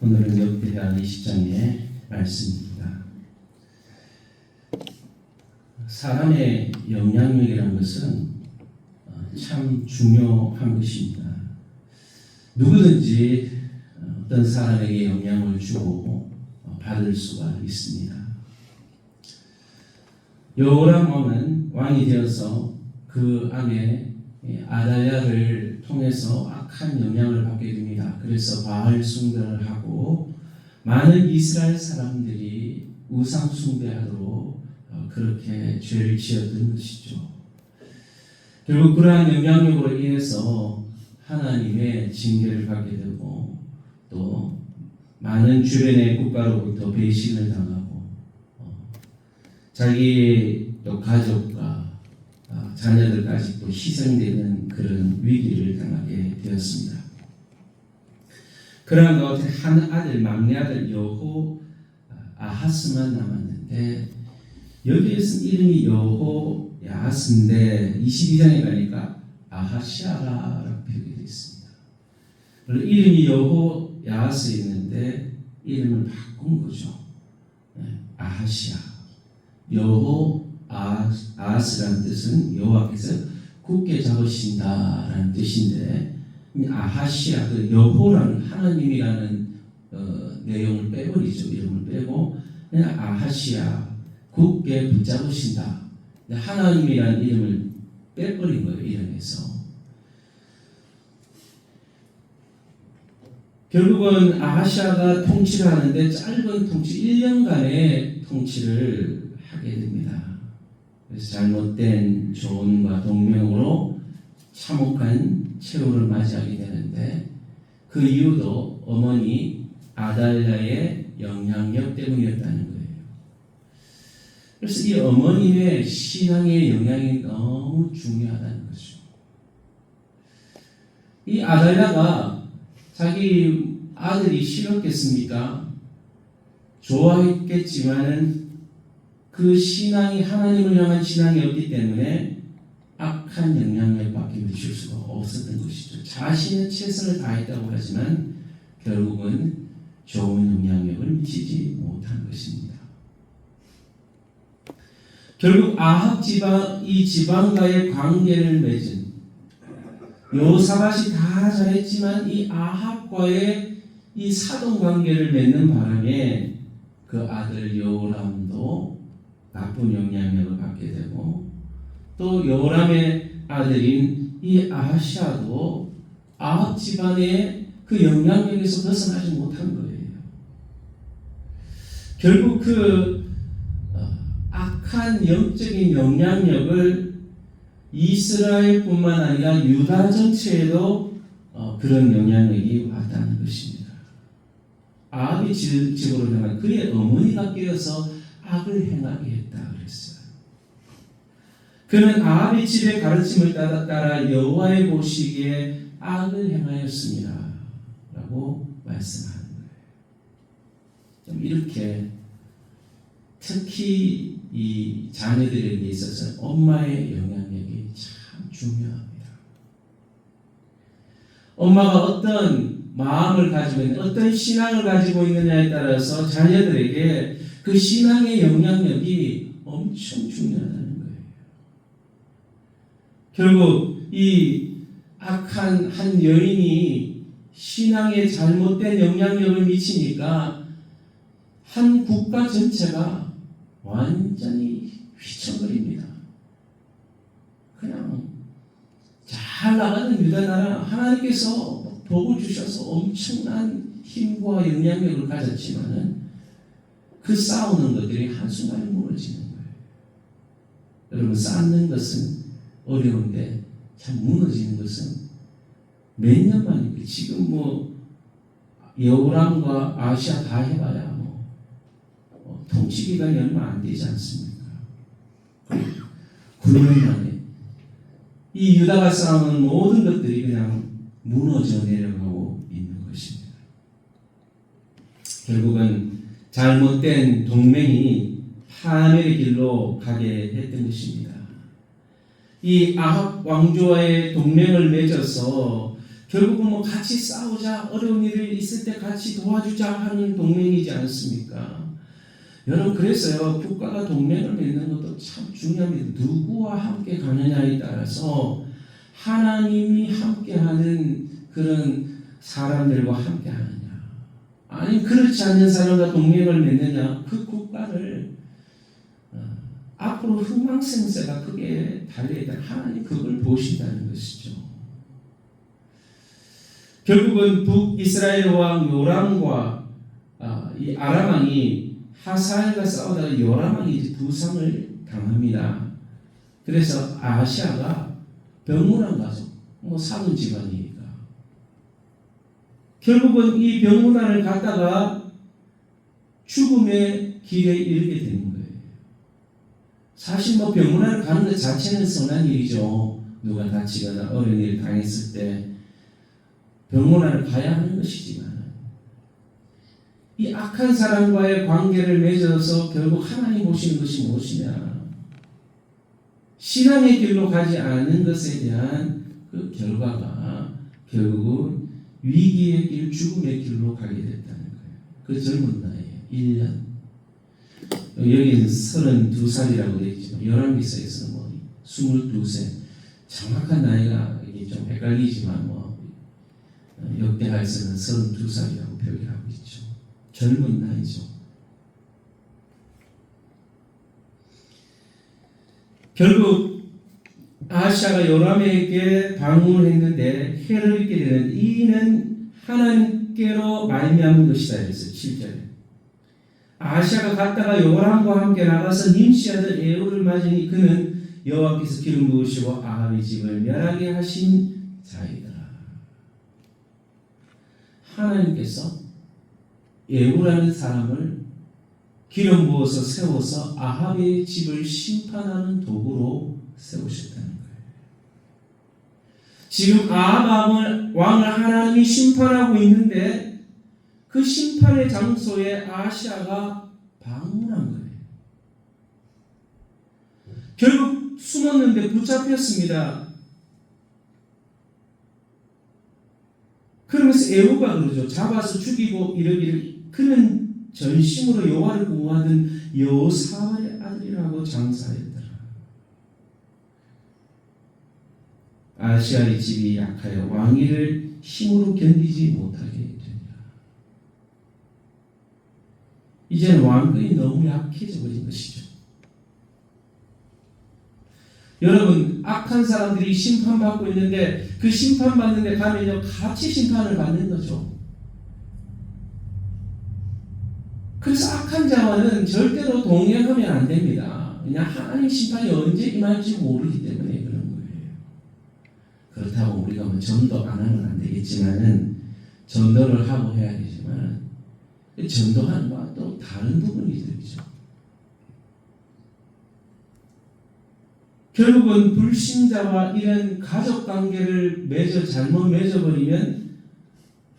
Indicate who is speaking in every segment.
Speaker 1: 오늘은 역대하 20장의 말씀입니다. 사람의 영향력이라는 것은 참 중요한 것입니다. 누구든지 어떤 사람에게 영향을 주고 받을 수가 있습니다. 여호람은 왕이 되어서 그 안에 아달랴를 통해서 악한 영향을 받게 됩니다. 그래서 바알 숭배를 하고 많은 이스라엘 사람들이 우상 숭배하도록 그렇게 죄를 지었던 것이죠. 결국 그러한 영향력으로 인해서 하나님의 징계를 받게 되고 또 많은 주변의 국가로부터 배신을 당하고 자기 또 가족과 자녀들까지 또 희생되는 그런 위기를 당하게 되었습니다. 그러한 가운데 한 아들, 막내 아들 여호 아하스만 남았는데 여기에서 이름이 여호 야하스인데 22장에 가니까 아하시아라고 표기되어 있습니다. 이름이 여호 야하스였는데 이름을 바꾼 거죠. 아하시아. 여호 아하스라는 뜻은 여호와께서 굳게 잡으신다라는 뜻인데 아하시아, 그 여호라는 하나님이라는 내용을 빼버리죠. 이름을 빼고 그냥 아하시아, 굳게 붙잡으신다. 하나님이라는 이름을 빼버린 거예요. 이름에서. 결국은 아하시아가 통치를 하는데 짧은 통치 1년간의 통치를 하게 됩니다. 그래서 잘못된 조언과 동명으로 참혹한 최후를 맞이하게 되는데 그 이유도 어머니 아달랴의 영향력 때문이었다는 거예요. 그래서 이 어머님의 신앙의 영향이 너무 중요하다는 거죠. 이 아달랴가 자기 아들이 싫었겠습니까? 좋아했겠지만은 그 신앙이 하나님을 향한 신앙이었기 때문에 악한 영향력을 받게 줄 수가 없었던 것이죠. 자신의 최선을 다했다고 하지만 결국은 좋은 영향력을 미치지 못한 것입니다. 결국 아합 지방, 이 지방과의 관계를 맺은 여호사밧이 다 잘했지만 이 아합과의 이 사돈 관계를 맺는 바람에 그 아들 여호람도 나쁜 영향력을 받게 되고 또 여호람의 아들인 이 아하시아도 아합 집안의 그 영향력에서 벗어나지 못한 거예요. 결국 그 악한 영적인 영향력을 이스라엘뿐만 아니라 유다 전체에도 그런 영향력이 왔다는 것입니다. 아합의 집으로 향한 그의 어머니가 깨어서 악을 행하게 했다 그랬어요. 그는 아합의 집의 가르침을 따라 여호와의 보시기에 악을 행하였습니다. 라고 말씀하는 거예요. 좀 이렇게 특히 이 자녀들에게 있어서 엄마의 영향력이 참 중요합니다. 엄마가 어떤 마음을 가지고 있는, 어떤 신앙을 가지고 있느냐에 따라서 자녀들에게 그 신앙의 영향력이 엄청 중요하다는 거예요. 결국 이 악한 한 여인이 신앙에 잘못된 영향력을 미치니까 한 국가 전체가 완전히 휘청거립니다. 그냥 잘 나가는 유다 나라 하나님께서 복을 주셔서 엄청난 힘과 영향력을 가졌지만은 그 싸우는 것들이 한순간에 무너지는 거예요. 여러분, 쌓는 것은 어려운데 참 무너지는 것은 몇 년 만입니다. 지금 여호람과 아시아 다 해봐야 통치 기간이 얼마 안 되지 않습니까? 9년 만에 이 유다가 쌓아놓은 모든 것들이 그냥 무너져 내려가고 있는 것입니다. 결국은 잘못된 동맹이 파멸의 길로 가게 했던 것입니다. 이 아합 왕조와의 동맹을 맺어서 결국은 뭐 같이 싸우자, 어려운 일이 있을 때 같이 도와주자 하는 동맹이지 않습니까? 여러분, 그래서요, 국가가 동맹을 맺는 것도 참 중요합니다. 누구와 함께 가느냐에 따라서 하나님이 함께하는 그런 사람들과 함께하느냐, 아니 그렇지 않는 사람과 동맹을 맺느냐, 그 국가를 앞으로 흥망생쇠가 크게 달려야 될 하나님 그걸 보신다는 것이죠. 결국은 북이스라엘 왕 요람과 이 아람 왕이 하사엘과 싸우다가 요람 왕이 부상을 당합니다. 그래서 아하시아가 병문안 가죠. 뭐 사돈 집안이니까. 결국은 이 병문안을 갔다가 죽음의 길에 이르게 되는 거예요. 사실 뭐 병문안을 가는 것 자체는 선한 일이죠. 누가 다치거나 어려운 일을 당했을 때 병문안을 가야 하는 것이지만, 이 악한 사람과의 관계를 맺어서 결국 하나님 보시는 것이 무엇이냐, 신앙의 길로 가지 않은 것에 대한 그 결과가 결국은 위기의 길, 죽음의 길로 가게 됐다는 거예요. 그 젊은 나이에 1년, 여기는 32살이라고 되어 있지만 열왕기서에서는 뭐 22세, 정확한 나이가 이게 좀 헷갈리지만 뭐 역대하에서는 32살이라고 표기하고 있죠. 젊은 나이죠. 결국 아하시아가 요람에게 방문했는데 해를 입게 되는 이는 하나님께로 말미암은 것이다. 그래서 7절에 아하시아가 갔다가 요람과 함께 나가서 님시 아들 에후를 맞으니 그는 여호와께서 기름 부으시고 아합의 집을 멸하게 하신 자이더라. 하나님께서 에후라는 사람을 기름 부어서 세워서 아합의 집을 심판하는 도구로 세우셨다는 거예요. 지금 아합 왕을 하나님이 심판하고 있는데 그 심판의 장소에 아하시아가 방문한 거예요. 결국 숨었는데 붙잡혔습니다. 그러면서 에후가 그러죠. 잡아서 죽이고 이러기를 그는 전심으로 여호와를 공부하던 여호사밧의 아들이라고 장사했더라. 아하시아의 집이 약하여 왕위를 힘으로 견디지 못하게 되니라. 이제는 왕권이 너무 약해져 버린 것이죠. 여러분, 악한 사람들이 심판받고 있는데 그 심판받는 데 가면요 같이 심판을 받는 거죠. 그래서 악한 자와는 절대로 동행하면 안 됩니다. 그냥 하나님 심판이 언제 임할지 모르기 때문에 그런 거예요. 그렇다고 우리가 뭐 전도 안 하면 안 되겠지만은 전도를 하고 해야 되지만 전도하는 것과 또 다른 부분이 되죠. 결국은 불신자와 이런 가족 관계를 잘못 맺어버리면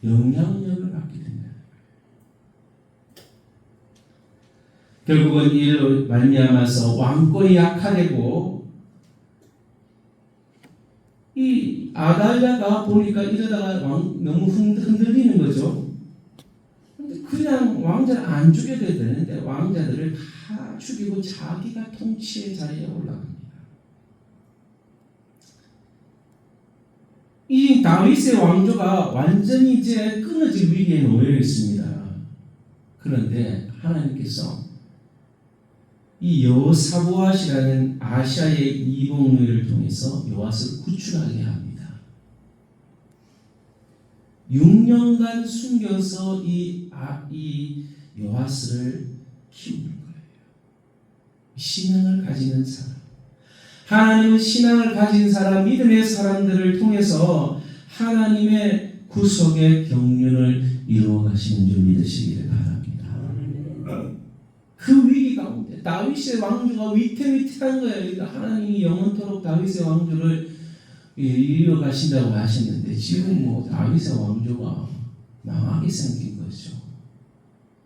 Speaker 1: 영향력을 받게 된다. 결국은 이로 말미암아서 왕권이 약화되고 이 아달랴가 보니까 이러다가 너무 흔들리는 거죠. 그냥 왕자를 안 죽여야 되는데 왕자들을 다 죽이고 자기가 통치의 자리에 올라갑니다. 이 다윗의 왕조가 완전히 이제 끊어질 위기에 놓여 있습니다. 그런데 하나님께서 이 여호사보앗이라는 아시아의 이복누이를 통해서 요압을 구출하게 합니다. 6년간 숨겨서 이 요압을 키우는 거예요. 신앙을 가지는 사람, 하나님은 신앙을 가진 사람, 믿음의 사람들을 통해서 하나님의 구속의 경륜을 이루어 가시는 줄 믿으시기를 바랍니다. 그 위기 가운데 다윗의 왕조가 위태위태한 거예요. 그러니까 하나님이 영원토록 다윗의 왕조를 이루어 가신다고 하셨는데 지금 뭐 다윗의 왕조가 망하게 생긴 거죠.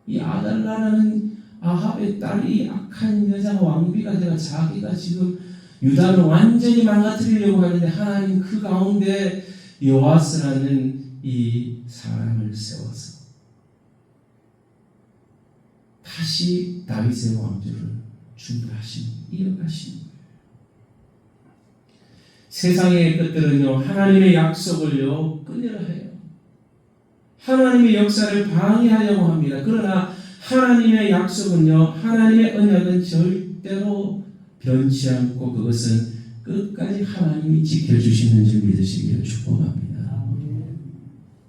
Speaker 1: 이 아달라라는 아합의 딸이 악한 여자 왕비가 되어 자기가 지금 유다를 완전히 망가뜨리려고 하는데 하나님 그 가운데 요아스라는 이 사람을 세워서 다시 다윗의 왕조를 준비하시는, 이어가시는 거예요. 세상의 것들은요, 하나님의 약속을요, 끊으려 해요. 하나님의 역사를 방해하려고 합니다. 그러나 하나님의 약속은요, 하나님의 언약은 절대로 변치 않고 그것은 끝까지 하나님이 지켜주시는 줄 믿으시기를 축복합니다.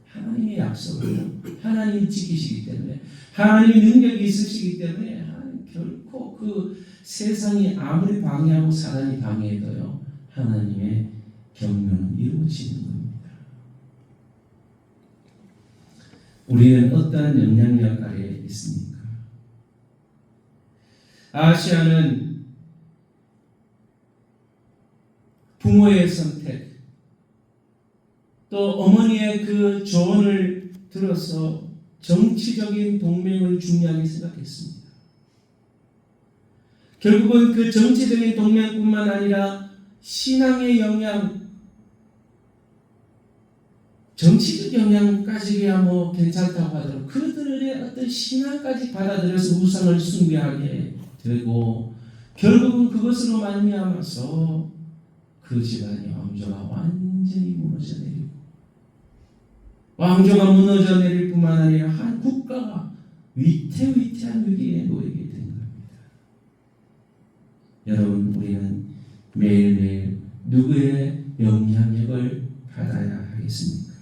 Speaker 1: 하나님의 약속을 하나님이 지키시기 때문에, 하나님의 능력이 있으시기 때문에 하나님 결코 그 세상이 아무리 방해하고 사단이 방해해도요, 하나님의 경륜은 이루어지는 겁니다. 우리는 어떠한 영향력 아래에 있습니까? 아시아는 부모의 선택, 또 어머니의 그 조언을 들어서 정치적인 동맹을 중요하게 생각했습니다. 결국은 그 정치적인 동맹뿐만 아니라 신앙의 영향, 정치적 영향까지야 뭐 괜찮다고 하더라도 그들의 어떤 신앙까지 받아들여서 우상을 숭배하게 되고, 결국은 그것으로 말미암아서 그 집안의 왕조가 완전히 무너져 내리고, 왕조가 무너져 내릴 뿐만 아니라 한 국가가 위태위태한 위기에 놓이게 된 겁니다. 여러분, 우리는 매일매일 누구의 영향력을 받아야 하겠습니까?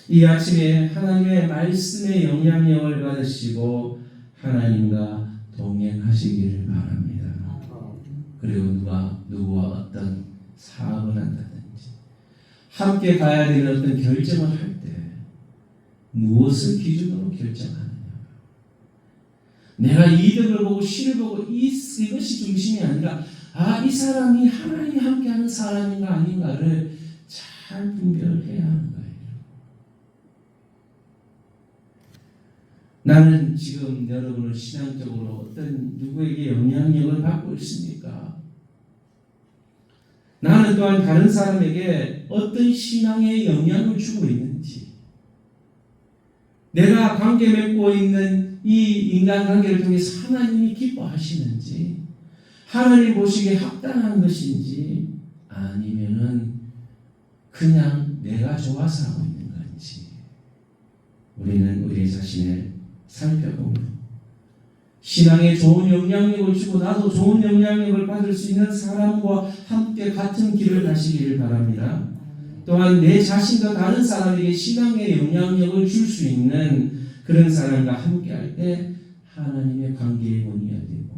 Speaker 1: 이 아침에 하나님의 말씀의 영향력을 받으시고 하나님과 동행하시기를 바랍니다. 그리고 누구와 어떤 사업을 한다든지 함께 가야 되는 어떤 결정을 할 때 무엇을 기준으로 결정하느냐, 내가 이득을 보고 실을 보고 이것이 중심이 아니라 이 사람이 하나님이 함께하는 사람인가 아닌가를 잘 분별해야 하는 거예요. 나는 지금 여러분을 신앙적으로 어떤 누구에게 영향력을 받고 있습니까? 나는 또한 다른 사람에게 어떤 신앙의 영향을 주고 있는지, 내가 관계 맺고 있는 이 인간관계를 통해서 하나님이 기뻐하시는지, 하나님 보시기에 합당한 것인지, 아니면은 그냥 내가 좋아서 하고 있는 건지, 우리는 우리 자신을 살펴보며 신앙에 좋은 영향력을 주고 나도 좋은 영향력을 받을 수 있는 사람과 함께 같은 길을 가시기를 바랍니다. 또한 내 자신과 다른 사람에게 신앙의 영향력을 줄 수 있는 그런 사람과 함께 할 때 하나님의 관계의 문이 열리고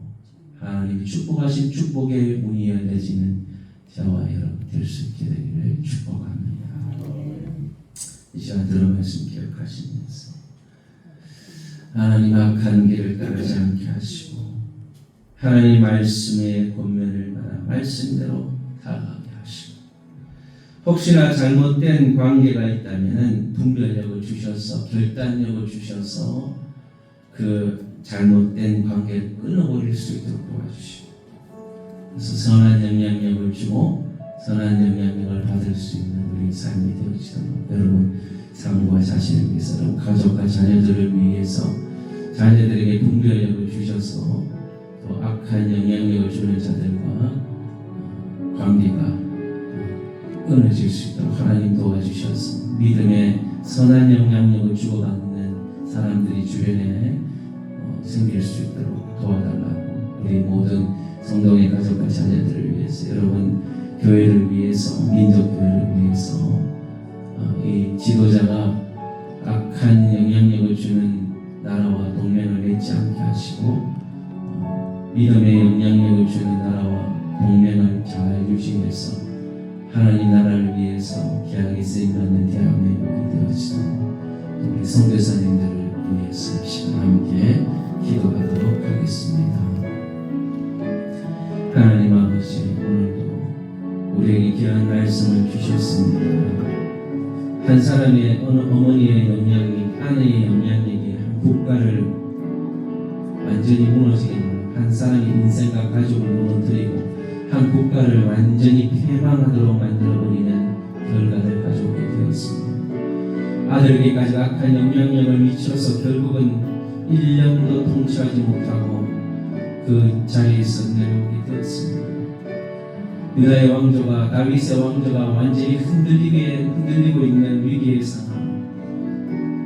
Speaker 1: 하나님이 축복하신 축복의 문이 열려지는 저와 여러분 될 수 있게 되기를 축복합니다. 이 시간 들은 말씀 기억하시면서 하나님 악한 길을 따르지 않게 하시고 하나님 말씀의 권면을 받아 말씀대로 다가가게 하시고, 혹시나 잘못된 관계가 있다면 분별력을 주셔서 결단력을 주셔서 그 잘못된 관계를 끊어버릴 수 있도록 도와주시고, 그래서 선한 영향력을 주고 선한 영향력을 받을 수 있는 우리 삶이 되어지도록 여러분 삶과 자신을 위해서, 가족과 자녀들을 위해서 자녀들에게 분별력을 주셔서 또 악한 영향력을 주는 자들과 관계가 끊어질 수 있도록 하나님 도와주셔서 믿음의 선한 영향력을 주고받는 사람들이 주변에 생길 수 있도록 도와달라고, 우리 모든 성도의 가족과 자녀들을 위해서, 여러분 교회를 위해서, 민족교회를 위해서 이 지도자가 악한 영향력을 주는 나라와 동맹을 맺지 않게 하시고 믿음의 영향력을 주는 나라와 동맹을 잘 유지해서 하나님 나라를 위해서 귀하게 쓰임받는 대한민국이 되어지도록 우리 선교사님들을 위해서 시간 함께 기도하도록 하겠습니다. 하나님 아버지, 오늘도 우리에게 귀한 말씀을 주셨습니다. 한 사람의 어머니의 영향력, 아내의 영향력이 한 국가를 완전히 무너지게 하고, 한 사람의 인생과 가족을 무너뜨리고 한 국가를 완전히 패망하도록 만들어버리는 결과를 가져오게 되었습니다. 아들에게까지 악한 영향력을 미쳐서 결국은 1년도 통치하지 못하고 그 자리에서 내려오게 되었습니다. 유다의 왕조가 다윗의 왕조가 완전히 흔들리고 있는 위기의 상황.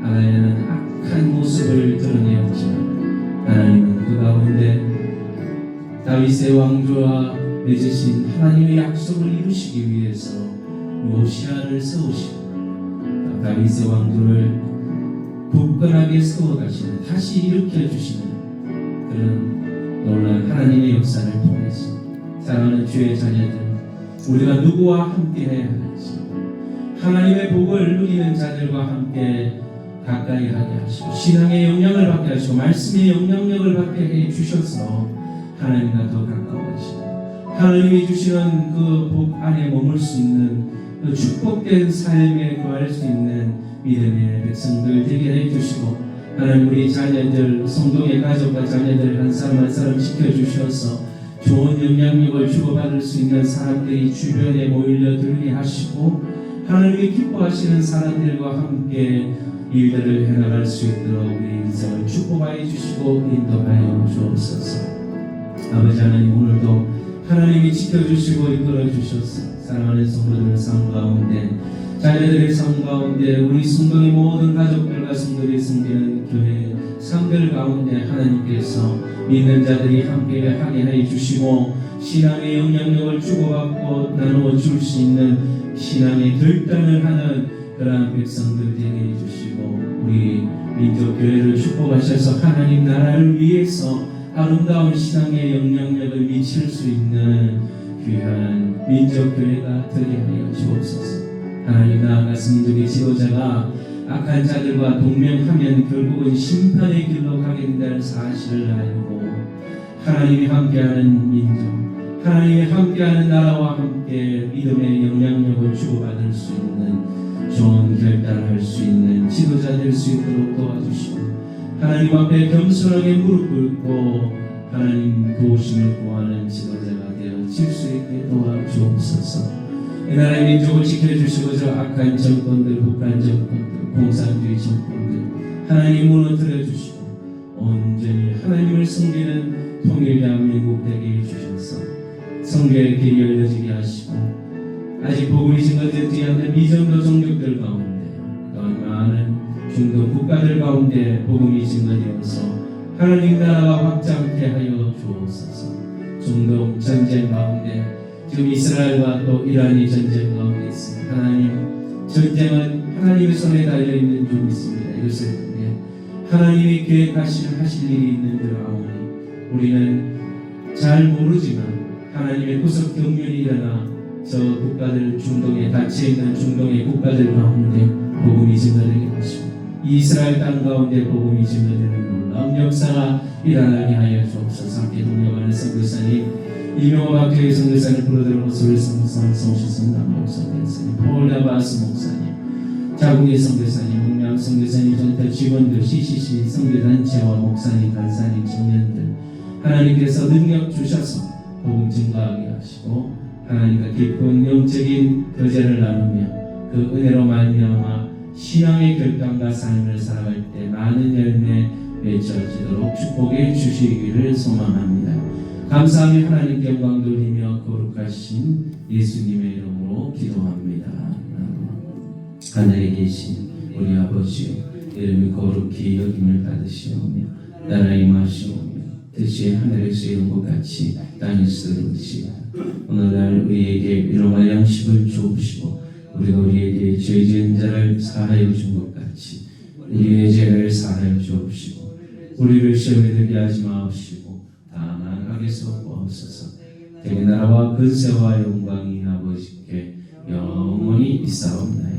Speaker 1: 하나님은 악한 모습을 드러내었지만 하나님은 그 가운데 다윗의 왕조와 맺으신 하나님의 약속을 이루시기 위해서 요시야를 세우시고 다윗의 왕조를 굳건하게 세워가시는 다시 일으켜주시는 그런 놀라운 하나님의 역사를 통해서 사랑하는 주의 자녀들, 우리가 누구와 함께 해야 할지 하나님의 복을 누리는 자들과 함께 가까이 하게 하시고 신앙의 영향을 받게 하시고 말씀의 영향력을 받게 해주셔서 하나님과 더 가까워지고 하나님이 주시는 그 복 안에 머물 수 있는 그 축복된 삶에 거할 수 있는 믿음의 백성들 되게 해주시고 하나님 우리 자녀들 성도의 가족과 자녀들 한 사람 한 사람 지켜주셔서 좋은 영향력을 주고받을 수 있는 사람들이 주변에 모이려들게 하시고 하나님이 기뻐하시는 사람들과 함께 일들을 해나갈 수 있도록 우리 인생을 축복하여 주시고 인도하여 주옵소서. 아버지 하나님 오늘도 하나님이 지켜주시고 이끌어주셔서 사랑하는 성도들의 삶 가운데 자녀들의 삶 가운데 우리 성도의 모든 가족들과 성도들이 섬기는 교회 삶들 가운데 하나님께서 믿는 자들이 함께 하게 해주시고 신앙의 영향력을 주고받고 나누어 줄 수 있는 신앙의 결단을 하는 그러한 백성들 되게 해주시고 우리 민족교회를 축복하셔서 하나님 나라를 위해서 아름다운 신앙의 영향력을 미칠 수 있는 귀한 민족교회가 되게 하여 주옵소서. 하나님 나아가서 민족의 지도자가 악한 자들과 동맹하면 결국은 심판의 길로 가게 된다는 사실을 알고 하나님이 함께하는 민족, 하나님이 함께하는 나라와 함께 믿음의 영향력을 주고받을 수 있는 좋은 결단을 할 수 있는 지도자 될 수 있도록 도와주시고 하나님 앞에 겸손하게 무릎 꿇고 하나님 도우심을 구하는 지도자가 되어질 수 있게 도와주옵소서. 이 나라의 민족을 지켜주시고 저 악한 정권들, 북한 정권들, 공산주의 정권들 하나님 무너뜨려 주시고 온전히 하나님을 섬기는 통일대한민국 되게 해주셔서 성교의 길이 열려지게 하시고 아직 복음이 증거되지 않는 미전도 종족들 가운데 또한 많은 중동 국가들 가운데 복음이 증거되어서 하나님 나라가 확장케 하여 주옵소서. 중동 전쟁 가운데 지금 이스라엘과 또 이란이 전쟁 가운데 있습니다. 하나님 전쟁은 하나님의 손에 달려있는 줄 믿습니다. 이것을 통해 하나님이 계획하시는 하실 일이 있는 줄 아오니 우리는 잘 모르지만 하나님의 구속 경륜이 일어나 저 국가들 중동에 닫혀있는 중동의 국가들 가운데 복음이 증거되게 하시고 이스라엘 땅 가운데 복음이 증거되는 놀라운 역사가 일어나게 하여 주옵소서. 함께 동역하는 선교사님 이명호 박교회 선교사님 부르들고 소리 선교사님 성시성남 목사님 폴다바스 목사님 자국의 선교사님 목양 선교사님 전체 직원들 CCC 선교단체와 목사님 간사님 청년들 하나님께서 능력 주셔서 복음 증거하게 하시고 하나님과 깊은 영적인 교제를 나누며 그 은혜로 말미암아 신앙의 결단과 삶을 살아갈 때 많은 열매 맺어지도록 축복해 주시기를 소망합니다. 감사하며 하나님께 영광 돌리며 거룩하신 예수님의 이름으로 기도합니다. 하늘에 계신 우리 아버지여 이름이 거룩히 여김을 받으시오며 나라에 임하시오며 뜻이 하늘에서 이룬 것 같이 땅에서 이루어지이다. 오늘날 우리에게 일용할 양식을 주옵시고 우리가 우리에게 죄 지은 자를 사하여 준 것 같이 우리의 죄를 사하여 주옵시고 우리를 시험에 들게 하지 마옵시고 다만 악에서 구하옵소서. 대개 나라와 근세와 영광이 아버지께 영원히 있사옵나이다.